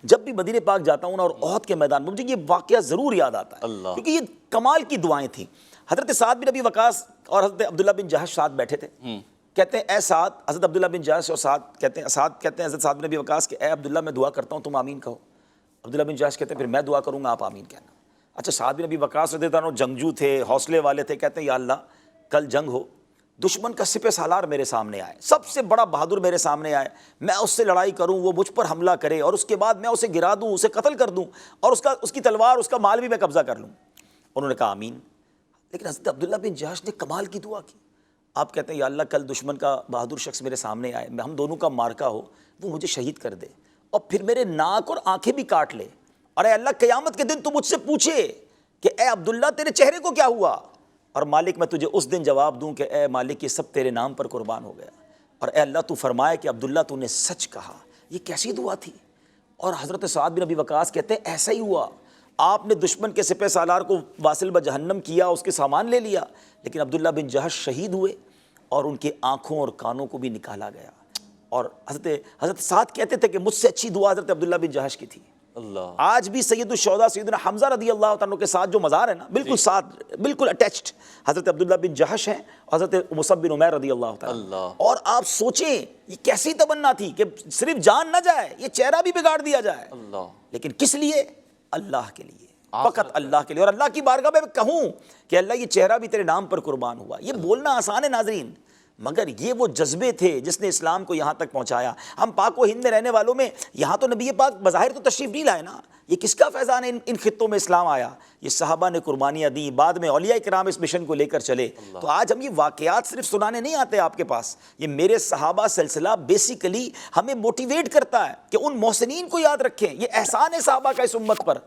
جب بھی مدینہ پاک جاتا ہوں نا اور احد کے میدان میں مجھے یہ واقعہ ضرور یاد آتا ہے، کیونکہ یہ کمال کی دعائیں تھیں۔ حضرت سعد بن ابی وقاص اور حضرت عبداللہ بن جہش ساتھ بیٹھے تھے، کہتے ہیں اے سعد، حضرت عبداللہ بن جہش اور سعد کہتے ہیں حضرت سعد بن ابی وقاص کہ اے عبداللہ میں دعا کرتا ہوں تم آمین کہو۔ عبداللہ بن جہش کہتے ہیں پھر میں دعا کروں گا آپ آمین کہنا۔ اچھا سعد بن ابی وقاص رضی اللہ عنہ جنگجو تھے، حوصلے والے تھے، کہتے ہیں یا اللہ کل جنگ ہو، دشمن کا سپہ سالار میرے سامنے آئے، سب سے بڑا بہادر میرے سامنے آئے، میں اس سے لڑائی کروں، وہ مجھ پر حملہ کرے اور اس کے بعد میں اسے گرا دوں، اسے قتل کر دوں اور اس کی تلوار اس کا مال بھی میں قبضہ کر لوں۔ انہوں نے کہا آمین۔ لیکن حضرت عبداللہ بن جہش نے کمال کی دعا کی۔ آپ کہتے ہیں یا اللہ کل دشمن کا بہادر شخص میرے سامنے آئے، ہم دونوں کا مارکا ہو، وہ مجھے شہید کر دے اور پھر میرے ناک اور آنکھیں بھی کاٹ لے، اور اے اللہ قیامت کے دن تو مجھ سے پوچھے کہ اے عبداللہ تیرے چہرے کو کیا ہوا، اور مالک میں تجھے اس دن جواب دوں کہ اے مالک یہ سب تیرے نام پر قربان ہو گیا، اور اے اللہ تو فرمائے کہ عبداللہ تو نے سچ کہا۔ یہ کیسی دعا تھی؟ اور حضرت سعد بن ابی وقاص کہتے ہیں ایسا ہی ہوا، آپ نے دشمن کے سپہ سالار کو واصل بجہنم کیا، اس کے سامان لے لیا، لیکن عبداللہ بن جہش شہید ہوئے اور ان کے آنکھوں اور کانوں کو بھی نکالا گیا۔ اور حضرت سعد کہتے تھے کہ مجھ سے اچھی دعا حضرت عبداللہ بن جہش کی تھی۔ اللہ، آج بھی سید الشہداء سیدنا حمزہ رضی اللہ تعالیٰ کے ساتھ جو مزار ہے نا، بالکل ساتھ، بالکل اٹیچڈ حضرت عبداللہ بن جہش ہیں اور حضرت مصعب بن عمیر رضی اللہ تعالیٰ۔ اور آپ سوچیں یہ کیسی تمنا تھی کہ صرف جان نہ جائے، یہ چہرہ بھی بگاڑ دیا جائے، اللہ، لیکن کس لیے؟ اللہ کے لیے، فقط اللہ کے لیے۔ اور اللہ کی بارگاہ میں کہوں کہ اللہ یہ چہرہ بھی تیرے نام پر قربان ہوا، یہ بولنا آسان ہے ناظرین، مگر یہ وہ جذبے تھے جس نے اسلام کو یہاں تک پہنچایا۔ ہم پاک و ہند میں رہنے والوں میں یہاں تو نبی پاک بظاہر تو تشریف نہیں لائے نا، یہ کس کا فیضان ہے ان خطوں میں اسلام آیا؟ یہ صحابہ نے قربانیاں دیں، بعد میں اولیاء کرام اس مشن کو لے کر چلے۔ تو آج ہم یہ واقعات صرف سنانے نہیں آتے آپ کے پاس، یہ میرے صحابہ سلسلہ بیسیکلی ہمیں موٹیویٹ کرتا ہے کہ ان محسنین کو یاد رکھیں، یہ احسان ہے صحابہ کا اس امت پر۔